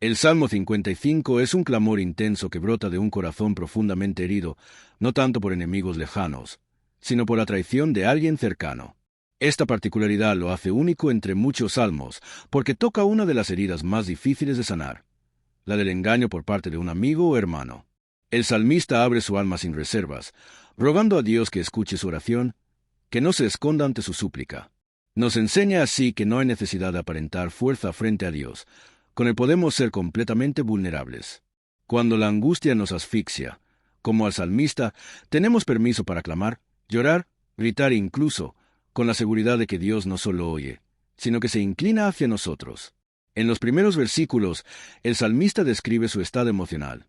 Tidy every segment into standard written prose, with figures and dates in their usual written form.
El Salmo 55 es un clamor intenso que brota de un corazón profundamente herido, no tanto por enemigos lejanos, sino por la traición de alguien cercano. Esta particularidad lo hace único entre muchos salmos, porque toca una de las heridas más difíciles de sanar, la del engaño por parte de un amigo o hermano. El salmista abre su alma sin reservas, rogando a Dios que escuche su oración, que no se esconda ante su súplica. Nos enseña así que no hay necesidad de aparentar fuerza frente a Dios. Con él podemos ser completamente vulnerables. Cuando la angustia nos asfixia, como al salmista, tenemos permiso para clamar, llorar, gritar e incluso, con la seguridad de que Dios no solo oye, sino que se inclina hacia nosotros. En los primeros versículos, el salmista describe su estado emocional: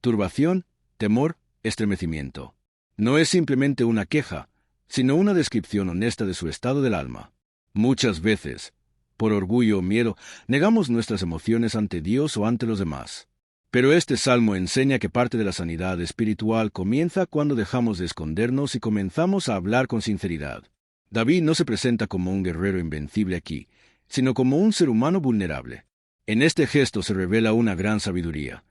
turbación, temor, estremecimiento. No es simplemente una queja, sino una descripción honesta de su estado del alma. Muchas veces, por orgullo o miedo, negamos nuestras emociones ante Dios o ante los demás. Pero este salmo enseña que parte de la sanidad espiritual comienza cuando dejamos de escondernos y comenzamos a hablar con sinceridad. David no se presenta como un guerrero invencible aquí, sino como un ser humano vulnerable. En este gesto se revela una gran sabiduría.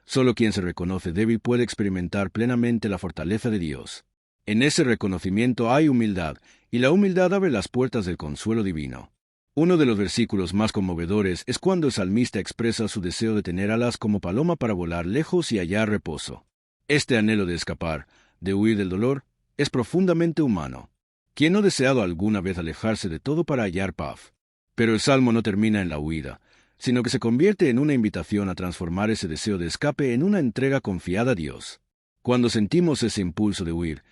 Solo quien se reconoce débil puede experimentar plenamente la fortaleza de Dios. En ese reconocimiento hay humildad, y la humildad abre las puertas del consuelo divino. Uno de los versículos más conmovedores es cuando el salmista expresa su deseo de tener alas como paloma para volar lejos y hallar reposo. Este anhelo de escapar, de huir del dolor, es profundamente humano. ¿Quién no ha deseado alguna vez alejarse de todo para hallar paz? Pero el salmo no termina en la huida, sino que se convierte en una invitación a transformar ese deseo de escape en una entrega confiada a Dios. Cuando sentimos ese impulso de huir,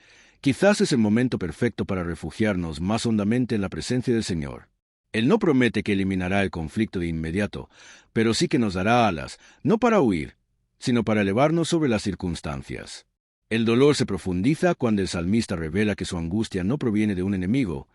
quizás es el momento perfecto para refugiarnos más hondamente en la presencia del Señor. Él no promete que eliminará el conflicto de inmediato, pero sí que nos dará alas, no para huir, sino para elevarnos sobre las circunstancias. El dolor se profundiza cuando el salmista revela que su angustia no proviene de un enemigo,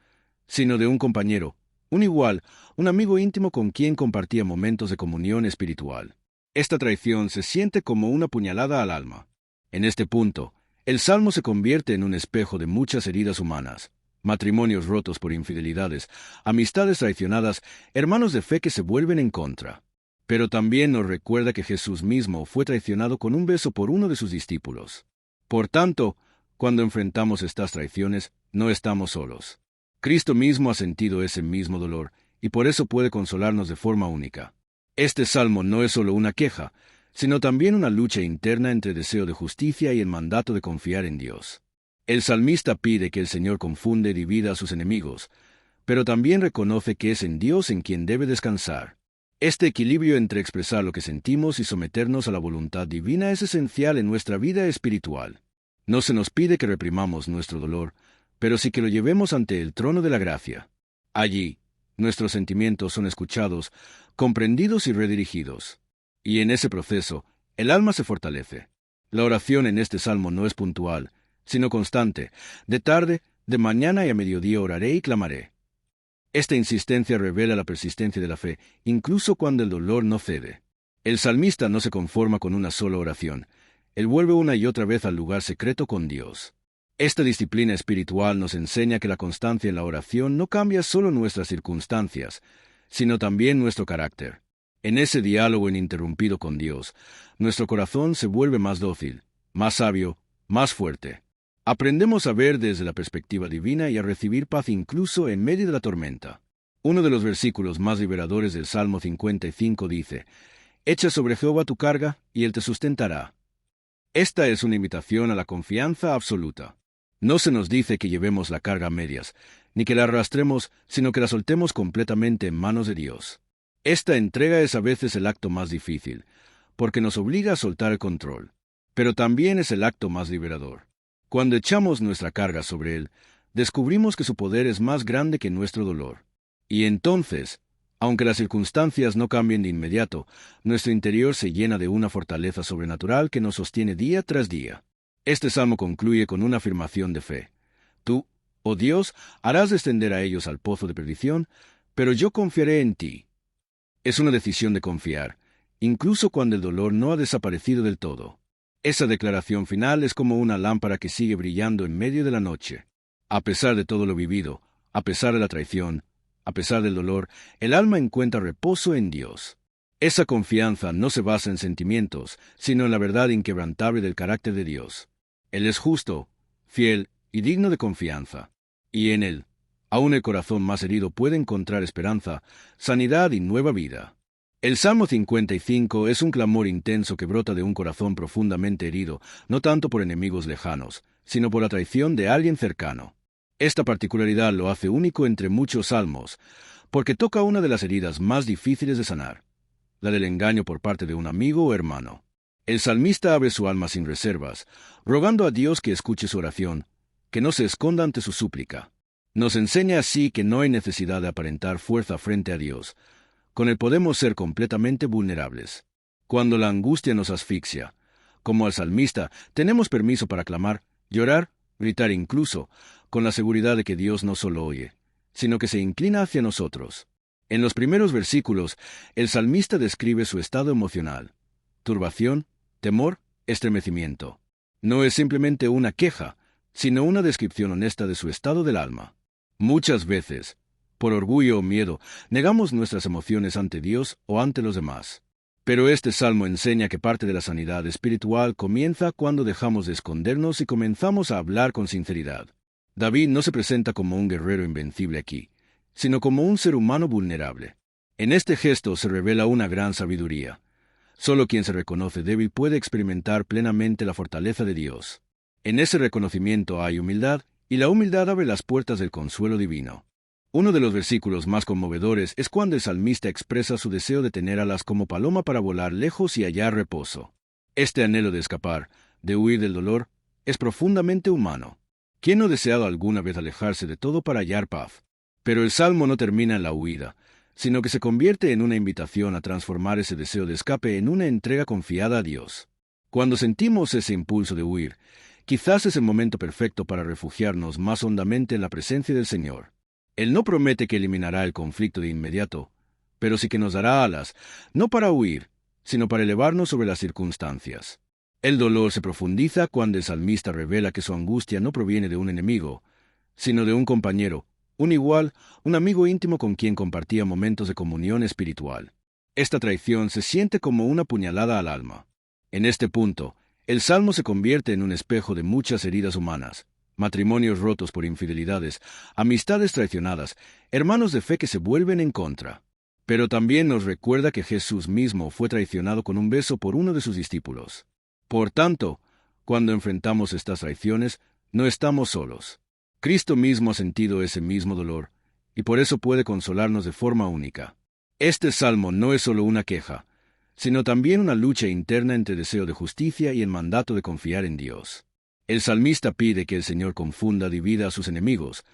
sino de un compañero, un igual, un amigo íntimo con quien compartía momentos de comunión espiritual. Esta traición se siente como una puñalada al alma. En este punto, el salmo se convierte en un espejo de muchas heridas humanas: matrimonios rotos por infidelidades, amistades traicionadas, hermanos de fe que se vuelven en contra. Pero también nos recuerda que Jesús mismo fue traicionado con un beso por uno de sus discípulos. Por tanto, cuando enfrentamos estas traiciones, no estamos solos. Cristo mismo ha sentido ese mismo dolor, y por eso puede consolarnos de forma única. Este salmo no es solo una queja, sino también una lucha interna entre deseo de justicia y el mandato de confiar en Dios. El salmista pide que el Señor confunde y divida a sus enemigos, pero también reconoce que es en Dios en quien debe descansar. Este equilibrio entre expresar lo que sentimos y someternos a la voluntad divina es esencial en nuestra vida espiritual. No se nos pide que reprimamos nuestro dolor, pero sí que lo llevemos ante el trono de la gracia. Allí, nuestros sentimientos son escuchados, comprendidos y redirigidos. Y en ese proceso, el alma se fortalece. La oración en este salmo no es puntual, sino constante. De tarde, de mañana y a mediodía oraré y clamaré. Esta insistencia revela la persistencia de la fe, incluso cuando el dolor no cede. El salmista no se conforma con una sola oración. Él vuelve una y otra vez al lugar secreto con Dios. Esta disciplina espiritual nos enseña que la constancia en la oración no cambia solo nuestras circunstancias, sino también nuestro carácter. En ese diálogo ininterrumpido con Dios, nuestro corazón se vuelve más dócil, más sabio, más fuerte. Aprendemos a ver desde la perspectiva divina y a recibir paz incluso en medio de la tormenta. Uno de los versículos más liberadores del Salmo 55 dice: «Echa sobre Jehová tu carga, y él te sustentará». Esta es una invitación a la confianza absoluta. No se nos dice que llevemos la carga a medias, ni que la arrastremos, sino que la soltemos completamente en manos de Dios. Esta entrega es a veces el acto más difícil, porque nos obliga a soltar el control, pero también es el acto más liberador. Cuando echamos nuestra carga sobre Él, descubrimos que su poder es más grande que nuestro dolor. Y entonces, aunque las circunstancias no cambien de inmediato, nuestro interior se llena de una fortaleza sobrenatural que nos sostiene día tras día. Este salmo concluye con una afirmación de fe: «Tú, oh Dios, harás descender a ellos al pozo de perdición, pero yo confiaré en ti». Es una decisión de confiar, incluso cuando el dolor no ha desaparecido del todo. Esa declaración final es como una lámpara que sigue brillando en medio de la noche. A pesar de todo lo vivido, a pesar de la traición, a pesar del dolor, el alma encuentra reposo en Dios. Esa confianza no se basa en sentimientos, sino en la verdad inquebrantable del carácter de Dios. Él es justo, fiel y digno de confianza. Y en Él, aún el corazón más herido puede encontrar esperanza, sanidad y nueva vida. El Salmo 55 es un clamor intenso que brota de un corazón profundamente herido, no tanto por enemigos lejanos, sino por la traición de alguien cercano. Esta particularidad lo hace único entre muchos salmos, porque toca una de las heridas más difíciles de sanar, la del engaño por parte de un amigo o hermano. El salmista abre su alma sin reservas, rogando a Dios que escuche su oración, que no se esconda ante su súplica. Nos enseña así que no hay necesidad de aparentar fuerza frente a Dios. Con Él podemos ser completamente vulnerables. Cuando la angustia nos asfixia, como al salmista, tenemos permiso para clamar, llorar, gritar incluso, con la seguridad de que Dios no solo oye, sino que se inclina hacia nosotros. En los primeros versículos, el salmista describe su estado emocional: turbación, temor, estremecimiento. No es simplemente una queja, sino una descripción honesta de su estado del alma. Muchas veces, por orgullo o miedo, negamos nuestras emociones ante Dios o ante los demás. Pero este salmo enseña que parte de la sanidad espiritual comienza cuando dejamos de escondernos y comenzamos a hablar con sinceridad. David no se presenta como un guerrero invencible aquí, sino como un ser humano vulnerable. En este gesto se revela una gran sabiduría. Solo quien se reconoce débil puede experimentar plenamente la fortaleza de Dios. En ese reconocimiento hay humildad, y la humildad abre las puertas del consuelo divino. Uno de los versículos más conmovedores es cuando el salmista expresa su deseo de tener alas como paloma para volar lejos y hallar reposo. Este anhelo de escapar, de huir del dolor, es profundamente humano. ¿Quién no ha deseado alguna vez alejarse de todo para hallar paz? Pero el salmo no termina en la huida, sino que se convierte en una invitación a transformar ese deseo de escape en una entrega confiada a Dios. Cuando sentimos ese impulso de huir, quizás es el momento perfecto para refugiarnos más hondamente en la presencia del Señor. Él no promete que eliminará el conflicto de inmediato, pero sí que nos dará alas, no para huir, sino para elevarnos sobre las circunstancias. El dolor se profundiza cuando el salmista revela que su angustia no proviene de un enemigo, sino de un compañero, un igual, un amigo íntimo con quien compartía momentos de comunión espiritual. Esta traición se siente como una puñalada al alma. En este punto, el salmo se convierte en un espejo de muchas heridas humanas: matrimonios rotos por infidelidades, amistades traicionadas, hermanos de fe que se vuelven en contra. Pero también nos recuerda que Jesús mismo fue traicionado con un beso por uno de sus discípulos. Por tanto, cuando enfrentamos estas traiciones, no estamos solos. Cristo mismo ha sentido ese mismo dolor, y por eso puede consolarnos de forma única. Este salmo no es solo una queja, sino también una lucha interna entre deseo de justicia y el mandato de confiar en Dios. El salmista pide que el Señor confunda, divida a sus enemigos,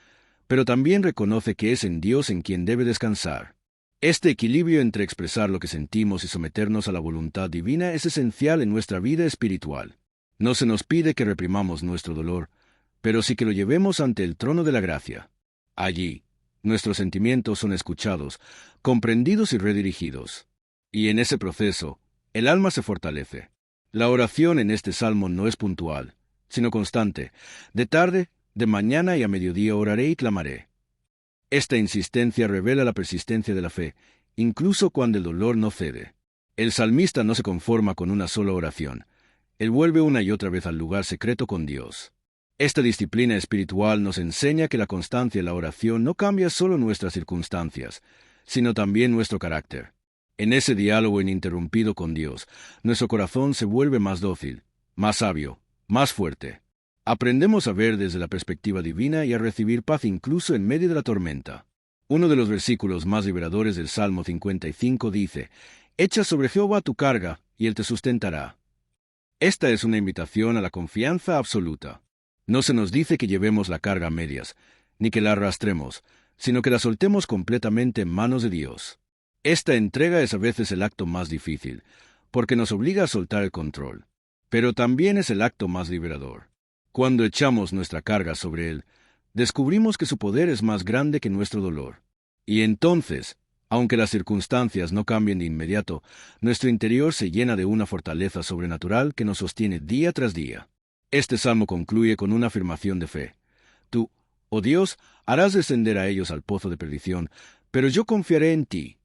pero también reconoce que es en Dios en quien debe descansar. Este equilibrio entre expresar lo que sentimos y someternos a la voluntad divina es esencial en nuestra vida espiritual. No se nos pide que reprimamos nuestro dolor, pero sí que lo llevemos ante el trono de la gracia. Allí, nuestros sentimientos son escuchados, comprendidos y redirigidos. Y en ese proceso, el alma se fortalece. La oración en este salmo no es puntual, sino constante. De tarde, de mañana y a mediodía oraré y clamaré. Esta insistencia revela la persistencia de la fe, incluso cuando el dolor no cede. El salmista no se conforma con una sola oración. Él vuelve una y otra vez al lugar secreto con Dios. Esta disciplina espiritual nos enseña que la constancia en la oración no cambia solo nuestras circunstancias, sino también nuestro carácter. En ese diálogo ininterrumpido con Dios, nuestro corazón se vuelve más dócil, más sabio, más fuerte. Aprendemos a ver desde la perspectiva divina y a recibir paz incluso en medio de la tormenta. Uno de los versículos más liberadores del Salmo 55 dice: «Echa sobre Jehová tu carga, y él te sustentará». Esta es una invitación a la confianza absoluta. No se nos dice que llevemos la carga a medias, ni que la arrastremos, sino que la soltemos completamente en manos de Dios. Esta entrega es a veces el acto más difícil, porque nos obliga a soltar el control, pero también es el acto más liberador. Cuando echamos nuestra carga sobre Él, descubrimos que su poder es más grande que nuestro dolor. Y entonces, aunque las circunstancias no cambien de inmediato, nuestro interior se llena de una fortaleza sobrenatural que nos sostiene día tras día. Este salmo concluye con una afirmación de fe: «Tú, oh Dios, harás descender a ellos al pozo de perdición, pero yo confiaré en ti».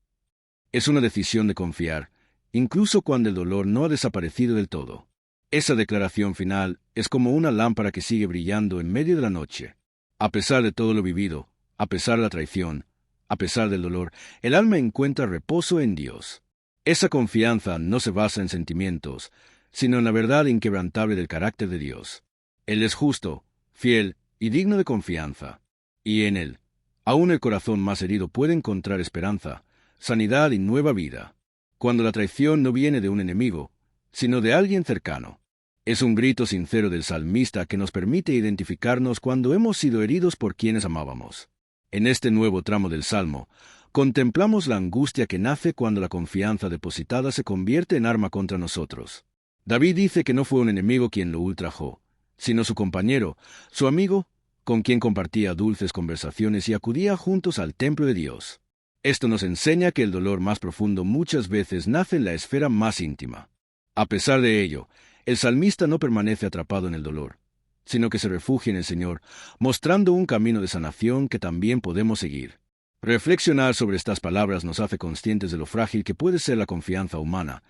Es una decisión de confiar, incluso cuando el dolor no ha desaparecido del todo. Esa declaración final es como una lámpara que sigue brillando en medio de la noche. A pesar de todo lo vivido, a pesar de la traición, a pesar del dolor, el alma encuentra reposo en Dios. Esa confianza no se basa en sentimientos, sino en la verdad inquebrantable del carácter de Dios. Él es justo, fiel y digno de confianza. Y en Él, aún el corazón más herido puede encontrar esperanza, sanidad y nueva vida. Cuando la traición no viene de un enemigo, sino de alguien cercano. Es un grito sincero del salmista que nos permite identificarnos cuando hemos sido heridos por quienes amábamos. En este nuevo tramo del Salmo, contemplamos la angustia que nace cuando la confianza depositada se convierte en arma contra nosotros. David dice que no fue un enemigo quien lo ultrajó, sino su compañero, su amigo, con quien compartía dulces conversaciones y acudía juntos al templo de Dios. Esto nos enseña que el dolor más profundo muchas veces nace en la esfera más íntima. A pesar de ello, el salmista no permanece atrapado en el dolor, sino que se refugia en el Señor, mostrando un camino de sanación que también podemos seguir. Reflexionar sobre estas palabras nos hace conscientes de lo frágil que puede ser la confianza humana,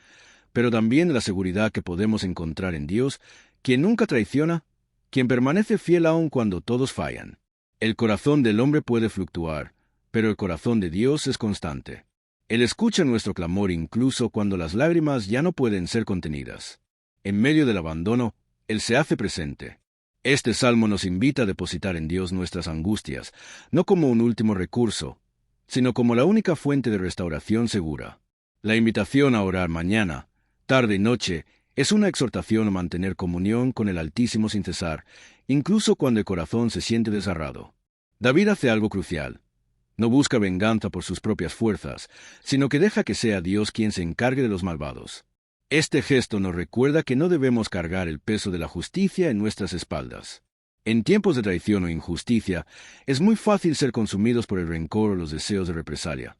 pero también de la seguridad que podemos encontrar en Dios, quien nunca traiciona, quien permanece fiel aun cuando todos fallan. El corazón del hombre puede fluctuar, pero el corazón de Dios es constante. Él escucha nuestro clamor incluso cuando las lágrimas ya no pueden ser contenidas. En medio del abandono, Él se hace presente. Este salmo nos invita a depositar en Dios nuestras angustias, no como un último recurso, sino como la única fuente de restauración segura. La invitación a orar mañana, tarde y noche es una exhortación a mantener comunión con el Altísimo sin cesar, incluso cuando el corazón se siente desgarrado. David hace algo crucial. No busca venganza por sus propias fuerzas, sino que deja que sea Dios quien se encargue de los malvados. Este gesto nos recuerda que no debemos cargar el peso de la justicia en nuestras espaldas. En tiempos de traición o injusticia, es muy fácil ser consumidos por el rencor o los deseos de represalia.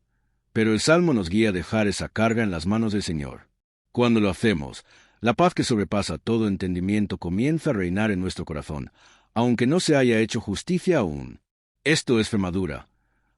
Pero el Salmo nos guía a dejar esa carga en las manos del Señor. Cuando lo hacemos, la paz que sobrepasa todo entendimiento comienza a reinar en nuestro corazón, aunque no se haya hecho justicia aún. Esto es fe madura.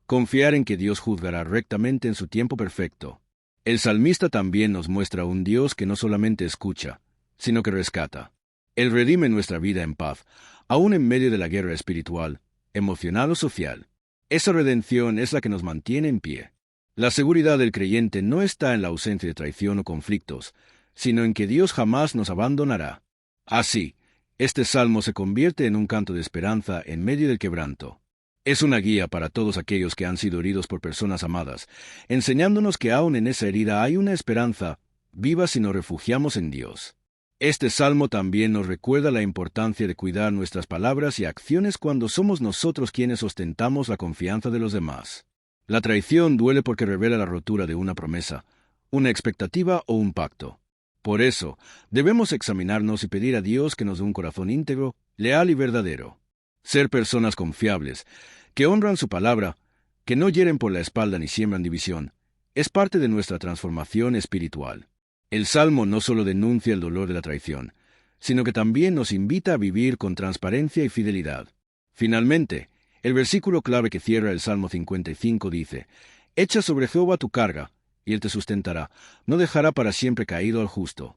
Confiar en que Dios juzgará rectamente en su tiempo perfecto. El salmista también nos muestra un Dios que no solamente escucha, sino que rescata. Él redime nuestra vida en paz, aún en medio de la guerra espiritual, emocional o social. Esa redención es la que nos mantiene en pie. La seguridad del creyente no está en la ausencia de traición o conflictos, sino en que Dios jamás nos abandonará. Así, este salmo se convierte en un canto de esperanza en medio del quebranto. Es una guía para todos aquellos que han sido heridos por personas amadas, enseñándonos que aún en esa herida hay una esperanza viva si nos refugiamos en Dios. Este salmo también nos recuerda la importancia de cuidar nuestras palabras y acciones cuando somos nosotros quienes ostentamos la confianza de los demás. La traición duele porque revela la rotura de una promesa, una expectativa o un pacto. Por eso, debemos examinarnos y pedir a Dios que nos dé un corazón íntegro, leal y verdadero. Ser personas confiables, que honran su palabra, que no hieren por la espalda ni siembran división, es parte de nuestra transformación espiritual. El Salmo no solo denuncia el dolor de la traición, sino que también nos invita a vivir con transparencia y fidelidad. Finalmente, el versículo clave que cierra el Salmo 55 dice: «Echa sobre Jehová tu carga, y él te sustentará, no dejará para siempre caído al justo».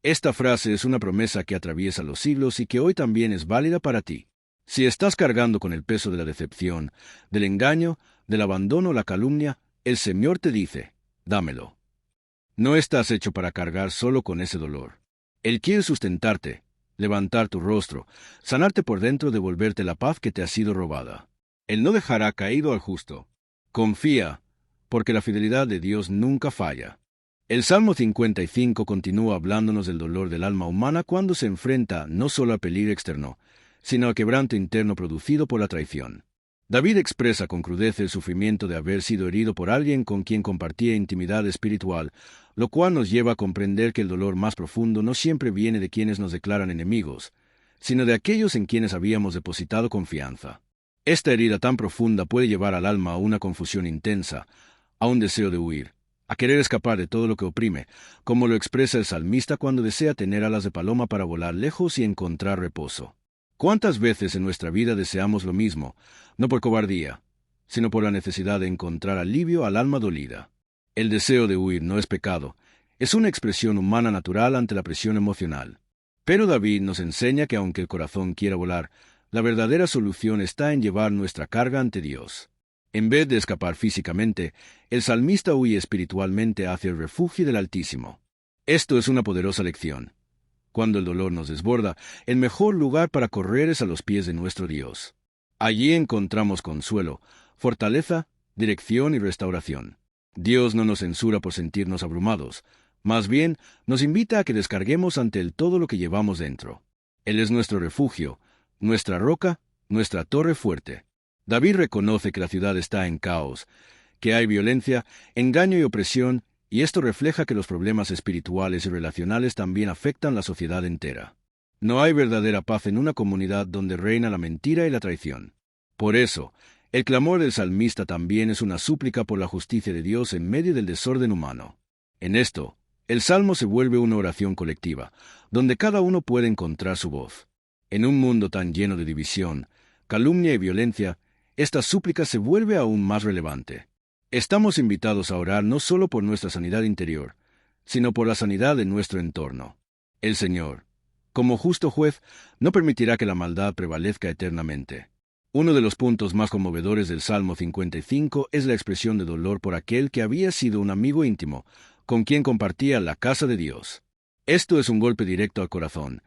Esta frase es una promesa que atraviesa los siglos y que hoy también es válida para ti. Si estás cargando con el peso de la decepción, del engaño, del abandono o la calumnia, el Señor te dice: dámelo. No estás hecho para cargar solo con ese dolor. Él quiere sustentarte, levantar tu rostro, sanarte por dentro, devolverte la paz que te ha sido robada. Él no dejará caído al justo. Confía, porque la fidelidad de Dios nunca falla. El Salmo 55 continúa hablándonos del dolor del alma humana cuando se enfrenta no solo al peligro externo, sino al quebranto interno producido por la traición. David expresa con crudeza el sufrimiento de haber sido herido por alguien con quien compartía intimidad espiritual, lo cual nos lleva a comprender que el dolor más profundo no siempre viene de quienes nos declaran enemigos, sino de aquellos en quienes habíamos depositado confianza. Esta herida tan profunda puede llevar al alma a una confusión intensa, a un deseo de huir, a querer escapar de todo lo que oprime, como lo expresa el salmista cuando desea tener alas de paloma para volar lejos y encontrar reposo. ¿Cuántas veces en nuestra vida deseamos lo mismo, no por cobardía, sino por la necesidad de encontrar alivio al alma dolida? El deseo de huir no es pecado, es una expresión humana natural ante la presión emocional. Pero David nos enseña que aunque el corazón quiera volar, la verdadera solución está en llevar nuestra carga ante Dios. En vez de escapar físicamente, el salmista huye espiritualmente hacia el refugio del Altísimo. Esto es una poderosa lección. Cuando el dolor nos desborda, el mejor lugar para correr es a los pies de nuestro Dios. Allí encontramos consuelo, fortaleza, dirección y restauración. Dios no nos censura por sentirnos abrumados, más bien nos invita a que descarguemos ante Él todo lo que llevamos dentro. Él es nuestro refugio, nuestra roca, nuestra torre fuerte. David reconoce que la ciudad está en caos, que hay violencia, engaño y opresión, y esto refleja que los problemas espirituales y relacionales también afectan la sociedad entera. No hay verdadera paz en una comunidad donde reina la mentira y la traición. Por eso, el clamor del salmista también es una súplica por la justicia de Dios en medio del desorden humano. En esto, el salmo se vuelve una oración colectiva, donde cada uno puede encontrar su voz. En un mundo tan lleno de división, calumnia y violencia, esta súplica se vuelve aún más relevante. Estamos invitados a orar no solo por nuestra sanidad interior, sino por la sanidad de nuestro entorno. El Señor, como justo juez, no permitirá que la maldad prevalezca eternamente. Uno de los puntos más conmovedores del Salmo 55 es la expresión de dolor por aquel que había sido un amigo íntimo, con quien compartía la casa de Dios. Esto es un golpe directo al corazón,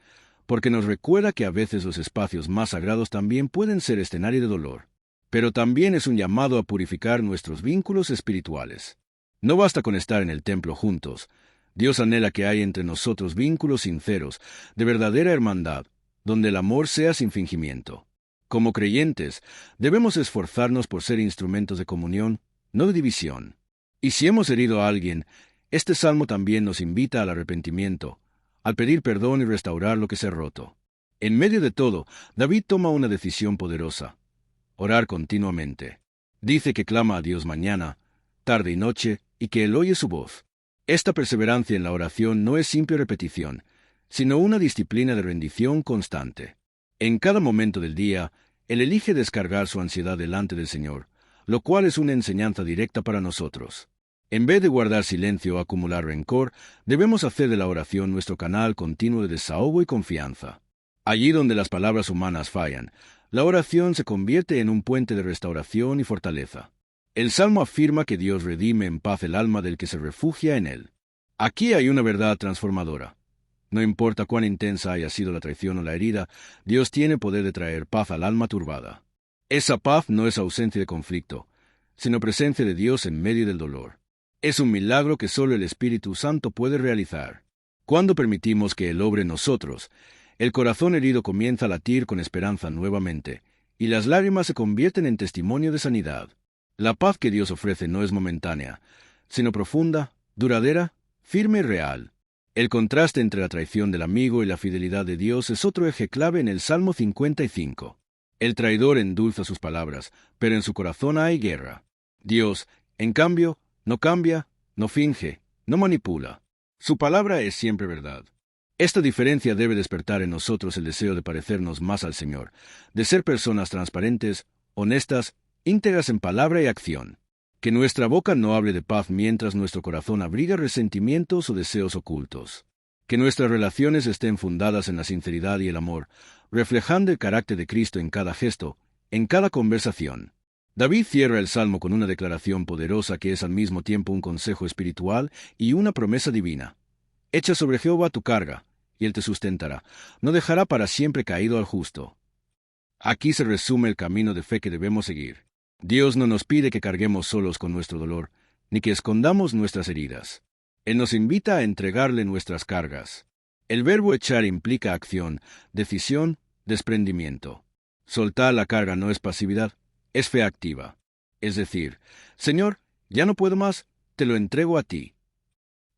porque nos recuerda que a veces los espacios más sagrados también pueden ser escenario de dolor. Pero también es un llamado a purificar nuestros vínculos espirituales. No basta con estar en el templo juntos. Dios anhela que haya entre nosotros vínculos sinceros, de verdadera hermandad, donde el amor sea sin fingimiento. Como creyentes, debemos esforzarnos por ser instrumentos de comunión, no de división. Y si hemos herido a alguien, este salmo también nos invita al arrepentimiento, al pedir perdón y restaurar lo que se ha roto. En medio de todo, David toma una decisión poderosa: orar continuamente. Dice que clama a Dios mañana, tarde y noche, y que Él oye su voz. Esta perseverancia en la oración no es simple repetición, sino una disciplina de rendición constante. En cada momento del día, Él elige descargar su ansiedad delante del Señor, lo cual es una enseñanza directa para nosotros. En vez de guardar silencio o acumular rencor, debemos hacer de la oración nuestro canal continuo de desahogo y confianza. Allí donde las palabras humanas fallan, la oración se convierte en un puente de restauración y fortaleza. El Salmo afirma que Dios redime en paz el alma del que se refugia en Él. Aquí hay una verdad transformadora. No importa cuán intensa haya sido la traición o la herida, Dios tiene poder de traer paz al alma turbada. Esa paz no es ausencia de conflicto, sino presencia de Dios en medio del dolor. Es un milagro que solo el Espíritu Santo puede realizar. Cuando permitimos que Él obre en nosotros, el corazón herido comienza a latir con esperanza nuevamente, y las lágrimas se convierten en testimonio de sanidad. La paz que Dios ofrece no es momentánea, sino profunda, duradera, firme y real. El contraste entre la traición del amigo y la fidelidad de Dios es otro eje clave en el Salmo 55. El traidor endulza sus palabras, pero en su corazón hay guerra. Dios, en cambio, no cambia, no finge, no manipula. Su palabra es siempre verdad. Esta diferencia debe despertar en nosotros el deseo de parecernos más al Señor, de ser personas transparentes, honestas, íntegras en palabra y acción. Que nuestra boca no hable de paz mientras nuestro corazón abriga resentimientos o deseos ocultos. Que nuestras relaciones estén fundadas en la sinceridad y el amor, reflejando el carácter de Cristo en cada gesto, en cada conversación. David cierra el Salmo con una declaración poderosa que es al mismo tiempo un consejo espiritual y una promesa divina. Echa sobre Jehová tu carga, y Él te sustentará. No dejará para siempre caído al justo. Aquí se resume el camino de fe que debemos seguir. Dios no nos pide que carguemos solos con nuestro dolor, ni que escondamos nuestras heridas. Él nos invita a entregarle nuestras cargas. El verbo echar implica acción, decisión, desprendimiento. Soltar la carga no es pasividad, es fe activa. Es decir, Señor, ya no puedo más, te lo entrego a ti.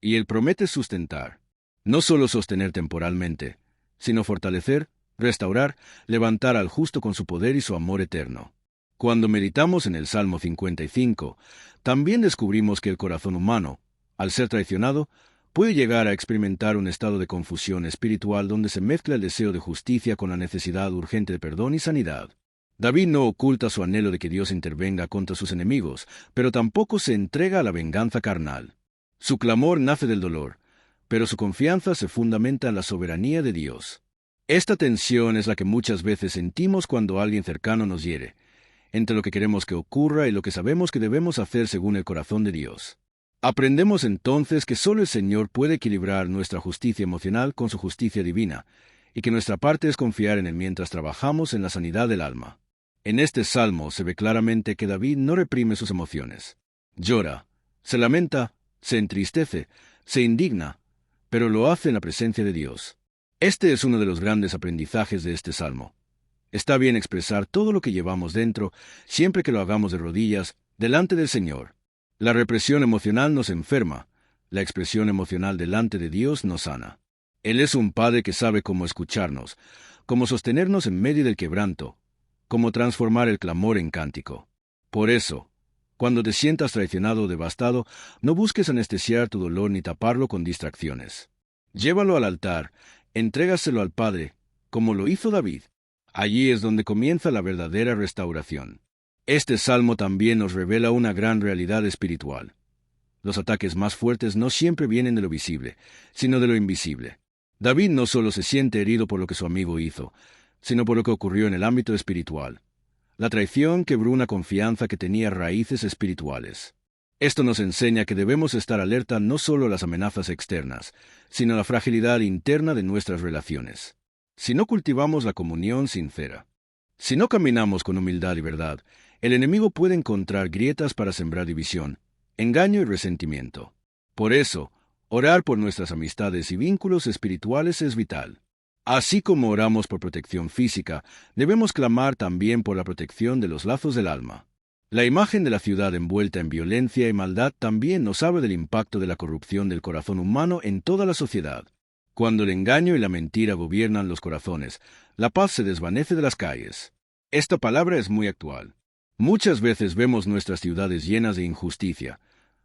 Y Él promete sustentar, no solo sostener temporalmente, sino fortalecer, restaurar, levantar al justo con su poder y su amor eterno. Cuando meditamos en el Salmo 55, también descubrimos que el corazón humano, al ser traicionado, puede llegar a experimentar un estado de confusión espiritual donde se mezcla el deseo de justicia con la necesidad urgente de perdón y sanidad. David no oculta su anhelo de que Dios intervenga contra sus enemigos, pero tampoco se entrega a la venganza carnal. Su clamor nace del dolor, pero su confianza se fundamenta en la soberanía de Dios. Esta tensión es la que muchas veces sentimos cuando alguien cercano nos hiere, entre lo que queremos que ocurra y lo que sabemos que debemos hacer según el corazón de Dios. Aprendemos entonces que solo el Señor puede equilibrar nuestra justicia emocional con su justicia divina, y que nuestra parte es confiar en Él mientras trabajamos en la sanidad del alma. En este salmo se ve claramente que David no reprime sus emociones. Llora, se lamenta, se entristece, se indigna, pero lo hace en la presencia de Dios. Este es uno de los grandes aprendizajes de este salmo. Está bien expresar todo lo que llevamos dentro, siempre que lo hagamos de rodillas, delante del Señor. La represión emocional nos enferma, la expresión emocional delante de Dios nos sana. Él es un Padre que sabe cómo escucharnos, cómo sostenernos en medio del quebranto, cómo transformar el clamor en cántico. Por eso, cuando te sientas traicionado o devastado, no busques anestesiar tu dolor ni taparlo con distracciones. Llévalo al altar, entrégaselo al Padre, como lo hizo David. Allí es donde comienza la verdadera restauración. Este salmo también nos revela una gran realidad espiritual. Los ataques más fuertes no siempre vienen de lo visible, sino de lo invisible. David no solo se siente herido por lo que su amigo hizo, sino por lo que ocurrió en el ámbito espiritual. La traición quebró una confianza que tenía raíces espirituales. Esto nos enseña que debemos estar alerta no solo a las amenazas externas, sino a la fragilidad interna de nuestras relaciones. Si no cultivamos la comunión sincera, si no caminamos con humildad y verdad, el enemigo puede encontrar grietas para sembrar división, engaño y resentimiento. Por eso, orar por nuestras amistades y vínculos espirituales es vital. Así como oramos por protección física, debemos clamar también por la protección de los lazos del alma. La imagen de la ciudad envuelta en violencia y maldad también nos habla del impacto de la corrupción del corazón humano en toda la sociedad. Cuando el engaño y la mentira gobiernan los corazones, la paz se desvanece de las calles. Esta palabra es muy actual. Muchas veces vemos nuestras ciudades llenas de injusticia,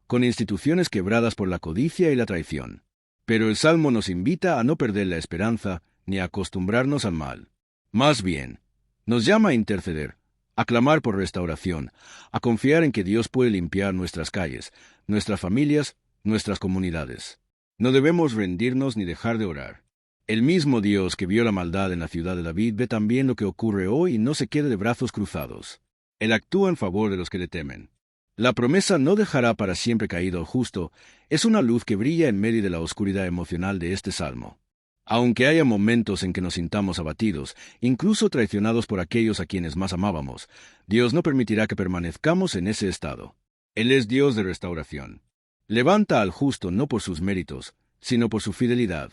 con instituciones quebradas por la codicia y la traición. Pero el Salmo nos invita a no perder la esperanza ni a acostumbrarnos al mal. Más bien, nos llama a interceder, a clamar por restauración, a confiar en que Dios puede limpiar nuestras calles, nuestras familias, nuestras comunidades. No debemos rendirnos ni dejar de orar. El mismo Dios que vio la maldad en la ciudad de David ve también lo que ocurre hoy y no se quede de brazos cruzados. Él actúa en favor de los que le temen. La promesa no dejará para siempre caído al justo es una luz que brilla en medio de la oscuridad emocional de este salmo. Aunque haya momentos en que nos sintamos abatidos, incluso traicionados por aquellos a quienes más amábamos, Dios no permitirá que permanezcamos en ese estado. Él es Dios de restauración. Levanta al justo no por sus méritos, sino por su fidelidad.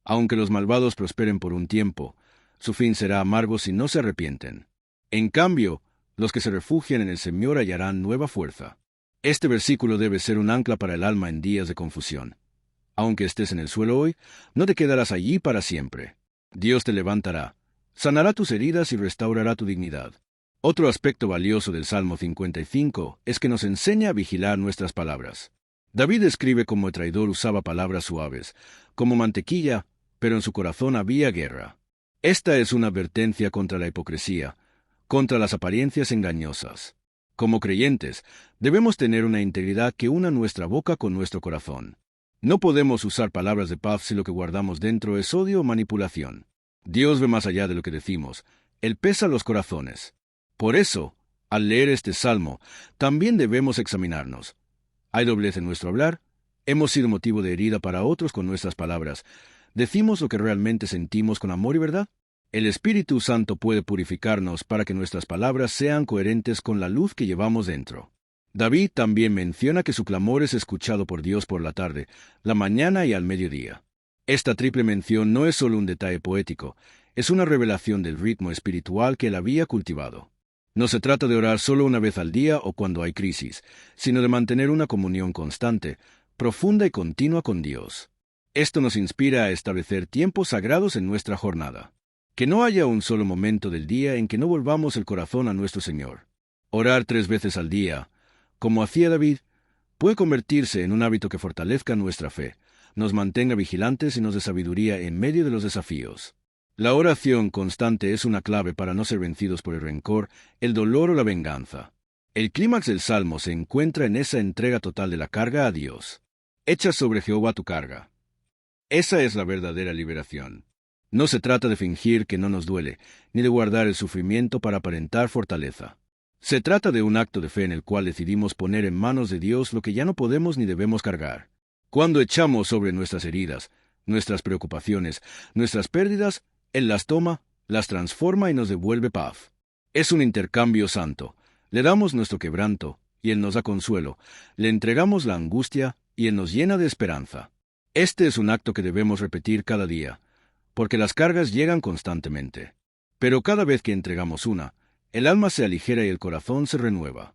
Aunque los malvados prosperen por un tiempo, su fin será amargo si no se arrepienten. En cambio, los que se refugian en el Señor hallarán nueva fuerza. Este versículo debe ser un ancla para el alma en días de confusión. Aunque estés en el suelo hoy, no te quedarás allí para siempre. Dios te levantará, sanará tus heridas y restaurará tu dignidad. Otro aspecto valioso del Salmo 55 es que nos enseña a vigilar nuestras palabras. David escribe cómo el traidor usaba palabras suaves, como mantequilla, pero en su corazón había guerra. Esta es una advertencia contra la hipocresía, contra las apariencias engañosas. Como creyentes, debemos tener una integridad que una nuestra boca con nuestro corazón. No podemos usar palabras de paz si lo que guardamos dentro es odio o manipulación. Dios ve más allá de lo que decimos. Él pesa los corazones. Por eso, al leer este salmo, también debemos examinarnos. ¿Hay doblez en nuestro hablar? ¿Hemos sido motivo de herida para otros con nuestras palabras? ¿Decimos lo que realmente sentimos con amor y verdad? El Espíritu Santo puede purificarnos para que nuestras palabras sean coherentes con la luz que llevamos dentro. David también menciona que su clamor es escuchado por Dios por la tarde, la mañana y al mediodía. Esta triple mención no es solo un detalle poético, es una revelación del ritmo espiritual que él había cultivado. No se trata de orar solo una vez al día o cuando hay crisis, sino de mantener una comunión constante, profunda y continua con Dios. Esto nos inspira a establecer tiempos sagrados en nuestra jornada. Que no haya un solo momento del día en que no volvamos el corazón a nuestro Señor. Orar 3 veces al día, como hacía David, puede convertirse en un hábito que fortalezca nuestra fe, nos mantenga vigilantes y nos dé sabiduría en medio de los desafíos. La oración constante es una clave para no ser vencidos por el rencor, el dolor o la venganza. El clímax del Salmo se encuentra en esa entrega total de la carga a Dios. Echa sobre Jehová tu carga. Esa es la verdadera liberación. No se trata de fingir que no nos duele, ni de guardar el sufrimiento para aparentar fortaleza. Se trata de un acto de fe en el cual decidimos poner en manos de Dios lo que ya no podemos ni debemos cargar. Cuando echamos sobre nuestras heridas, nuestras preocupaciones, nuestras pérdidas, Él las toma, las transforma y nos devuelve paz. Es un intercambio santo. Le damos nuestro quebranto, y Él nos da consuelo. Le entregamos la angustia, y Él nos llena de esperanza. Este es un acto que debemos repetir cada día, porque las cargas llegan constantemente. Pero cada vez que entregamos una, el alma se aligera y el corazón se renueva.